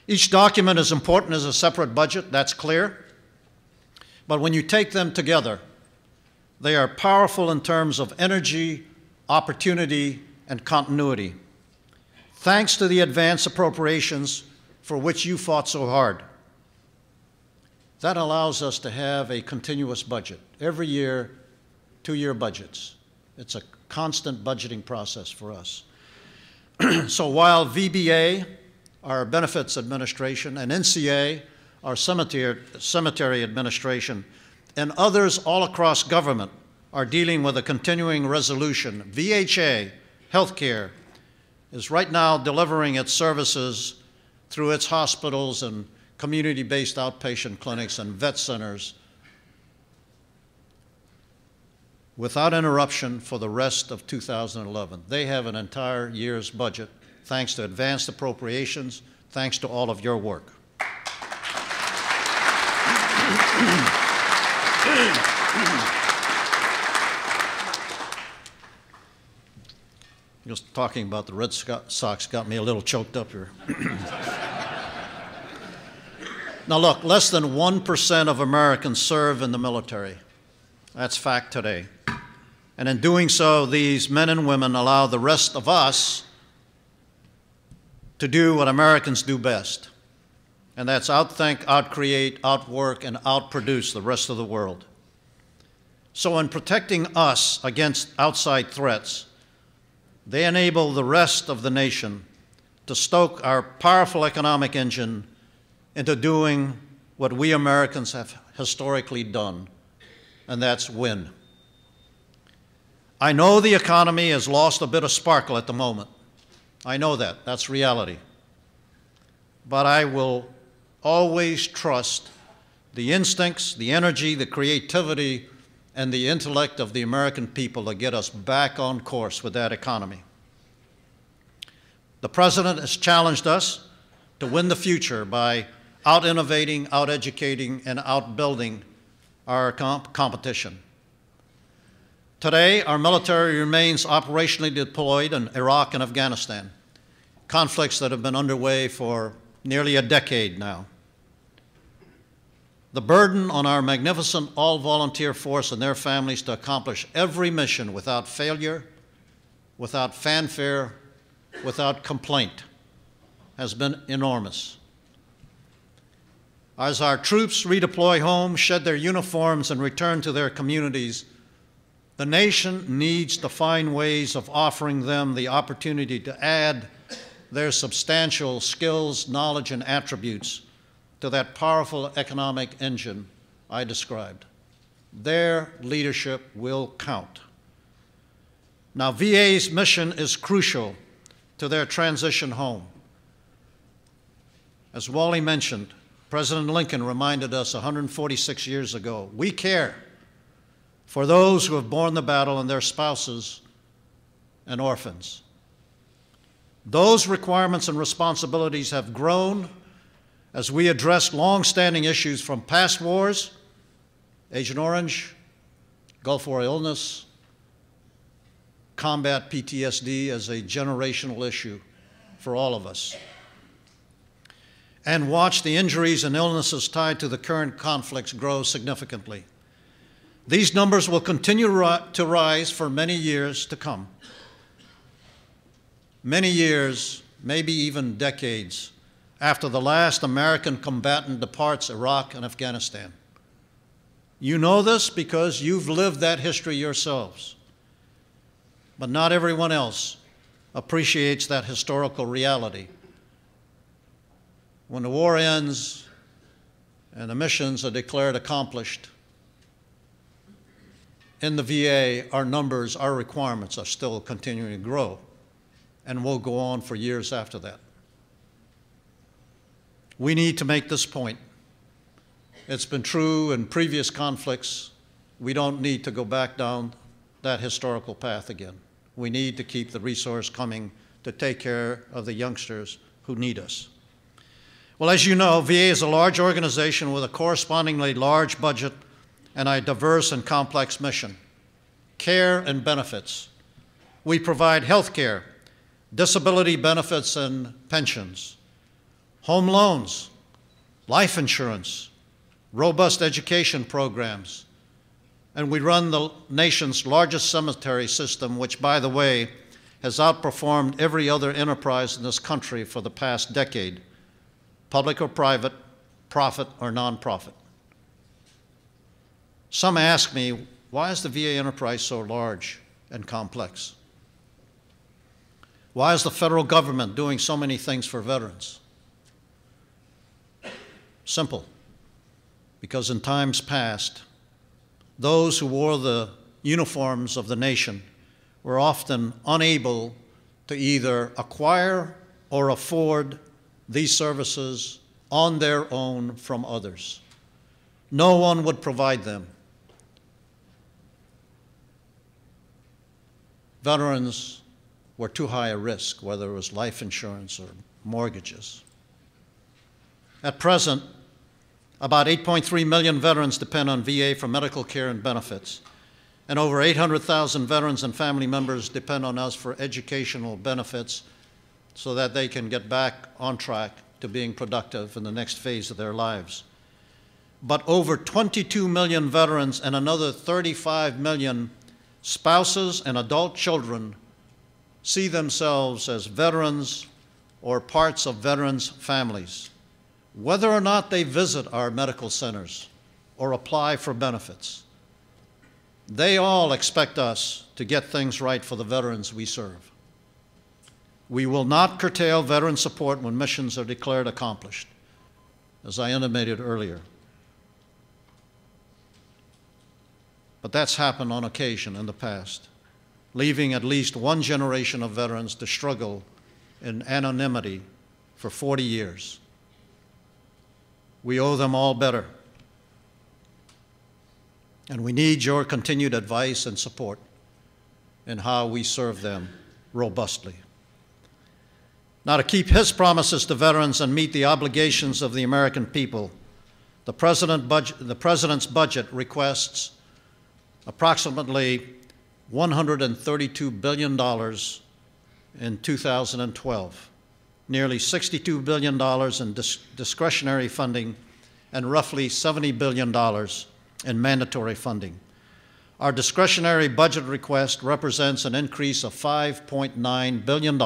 Each document is important as a separate budget, that's clear. But when you take them together, they are powerful in terms of energy, opportunity, and continuity. Thanks to the advance appropriations for which you fought so hard. That allows us to have a continuous budget. Every year, 2-year budgets. It's a constant budgeting process for us. So while VBA, our Benefits Administration, and NCA, our Cemetery Administration, and others all across government are dealing with a continuing resolution, VHA, healthcare, is right now delivering its services through its hospitals and community-based outpatient clinics and vet centers without interruption for the rest of 2011. They have an entire year's budget, thanks to advanced appropriations, thanks to all of your work. Just talking about the Red Sox got me a little choked up here. Now look, less than 1% of Americans serve in the military. That's fact today. And in doing so, these men and women allow the rest of us to do what Americans do best. And that's outthink, outcreate, outwork, and outproduce the rest of the world. So in protecting us against outside threats, they enable the rest of the nation to stoke our powerful economic engine into doing what we Americans have historically done, and that's win. I know the economy has lost a bit of sparkle at the moment. I know that. That's reality. But I will always trust the instincts, the energy, the creativity, and the intellect of the American people to get us back on course with that economy. The President has challenged us to win the future by out-innovating, out-educating, and out-building our competition. Today, our military remains operationally deployed in Iraq and Afghanistan, conflicts that have been underway for nearly a decade now. The burden on our magnificent all-volunteer force and their families to accomplish every mission without failure, without fanfare, without complaint has been enormous. As our troops redeploy home, shed their uniforms, and return to their communities, the nation needs to find ways of offering them the opportunity to add their substantial skills, knowledge, and attributes to that powerful economic engine I described. Their leadership will count. Now, VA's mission is crucial to their transition home. As Wally mentioned, President Lincoln reminded us 146 years ago, we care for those who have borne the battle and their spouses and orphans. Those requirements and responsibilities have grown as we address long-standing issues from past wars, Agent Orange, Gulf War illness, combat PTSD as a generational issue for all of us, and watch the injuries and illnesses tied to the current conflicts grow significantly. These numbers will continue to rise for many years to come. Many years, maybe even decades, after the last American combatant departs Iraq and Afghanistan. You know this because you've lived that history yourselves. But not everyone else appreciates that historical reality. When the war ends and the missions are declared accomplished, in the VA, our numbers, our requirements are still continuing to grow and will go on for years after that. We need to make this point. It's been true in previous conflicts. We don't need to go back down that historical path again. We need to keep the resource coming to take care of the youngsters who need us. Well, as you know, VA is a large organization with a correspondingly large budget and a diverse and complex mission. Care and benefits. We provide health care, disability benefits, and pensions. home loans, life insurance, robust education programs, and we run the nation's largest cemetery system, which, by the way, has outperformed every other enterprise in this country for the past decade, public or private, profit or nonprofit. Some ask me, why is the VA enterprise so large and complex? Why is the federal government doing so many things for veterans? Simple. Because in times past, those who wore the uniforms of the nation were often unable to either acquire or afford these services on their own from others. No one would provide them. Veterans were too high a risk, whether it was life insurance or mortgages. At present, about 8.3 million veterans depend on VA for medical care and benefits, and over 800,000 veterans and family members depend on us for educational benefits so that they can get back on track to being productive in the next phase of their lives. But over 22 million veterans and another 35 million spouses and adult children see themselves as veterans or parts of veterans' families, whether or not they visit our medical centers or apply for benefits. They all expect us to get things right for the veterans we serve. We will not curtail veteran support when missions are declared accomplished, as I intimated earlier. But that's happened on occasion in the past, leaving at least one generation of veterans to struggle in anonymity for 40 years. We owe them all better. And we need your continued advice and support in how we serve them robustly. Now, to keep his promises to veterans and meet the obligations of the American people, the President's budget requests approximately $132 billion in 2012, nearly $62 billion in discretionary funding, and roughly $70 billion in mandatory funding. Our discretionary budget request represents an increase of $5.9 billion,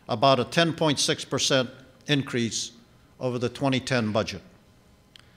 about a 10.6% increase over the 2010 budget.